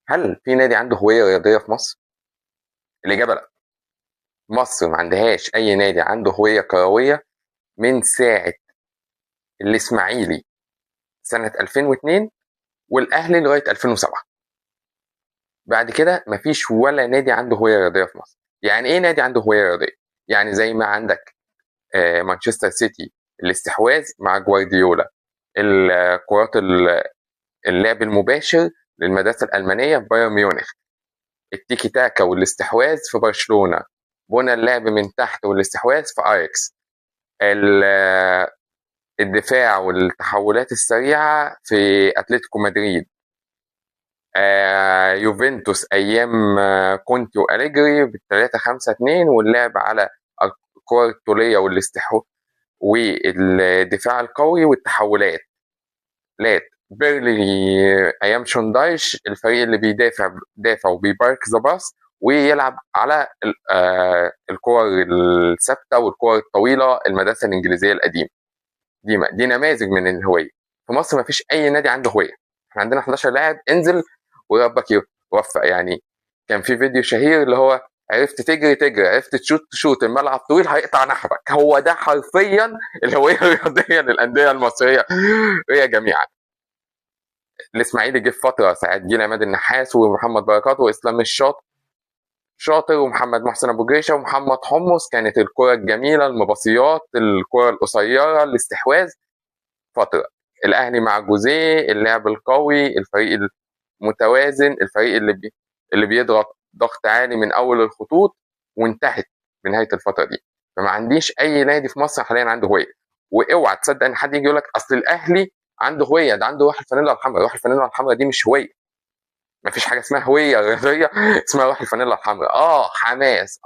هل في نادي عنده هوية رياضية في مصر؟ الإجابة لأ. مصر ما عندهاش أي نادي عنده هوية كروية من ساعة الإسماعيلي سنة 2002 والأهلي لغاية 2007. بعد كده مفيش ولا نادي عنده هوية رياضية في مصر. يعني إيه نادي عنده هوية رياضية؟ يعني زي ما عندك مانشستر سيتي الاستحواذ مع جوارديولا، الكرات اللعب المباشر للمدرسة الألمانية في بايرن ميونخ، التيكي تاكا والاستحواذ في برشلونة، بنى اللعب من تحت والاستحواذ في اياكس، الدفاع والتحولات السريعة في اتلتيكو مدريد، يوفنتوس ايام كونتي واليجري بال3-5-2 واللعب على الكرة الطولية والاستحواذ والدفاع القوي والتحولات. بيرلي ايام شوندايش الفريق اللي بيدافع وبيبارك ذا باص ويلعب على الكور الثابته والكور الطويله، المدرسه الانجليزيه القديمه. دي نماذج من الهويه. في مصر ما فيش اي نادي عنده هويه. احنا عندنا 11 لاعب، انزل وربك يوفق يعني. كان في فيديو شهير اللي هو عرفت تجري عرفت تشوت الملعب طويل هيقطع نحرك. هو ده حرفيا الهويه الرياضيه للانديه المصريه هي جميعا. الاسماعيلي جه في فتره ساعه جيل عماد النحاس ومحمد بركات واسلام شاطر ومحمد محسن ابو جريشه ومحمد حمص. كانت الكره الجميله، المباصيات، الكره القصيره، الاستحواذ. فتره الاهلي مع جوزيه، اللعب القوي، الفريق المتوازن، الفريق اللي بيضغط ضغط عالي من اول الخطوط، وانتهت بنهايه الفتره دي. فما عنديش اي نادي في مصر حاليا عنده هويه. واوعى تصدق ان حد يجي يقول لك اصل الاهلي عنده هويه، ده عنده روح الفانيلا الحمراء. روح الفانيلا الحمراء دي مش هويه. مفيش حاجه اسمها هويه رياضيه اسمها روح الفانيلا الحمراء. حماس،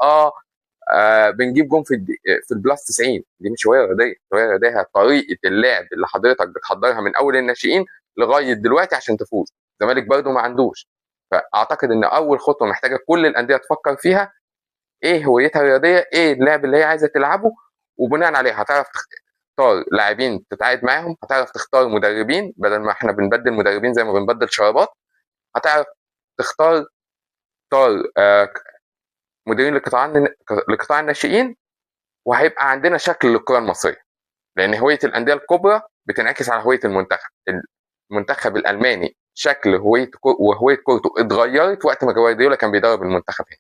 بنجيب جون في البلاس 90. دي مش هويه رياضيه. الهويه الرياضيه طريقه اللعب اللي حضرتك بتحضرها من اول الناشئين لغايه دلوقتي عشان تفوز. الزمالك برده ما عندوش. فاعتقد ان اول خطوه محتاجه كل الانديه تفكر فيها ايه هويتها الرياضيه، ايه اللعب اللي هي عايزه تلعبه، وبناء عليه هتعرف تختار لاعبين تتعاقد معاهم، هتعرف تختار مدربين بدل ما احنا بنبدل مدربين زي ما بنبدل شرابات. هتعرف تختار مديرين لقطاع الناشئين، وهيبقى عندنا شكل للكره المصريه. لان هويه الانديه الكبرى بتنعكس على هويه المنتخب. المنتخب الالماني شكل هويه وهويه كورته اتغيرت وقت ما جوارديولا كان بيدرب المنتخب هنا.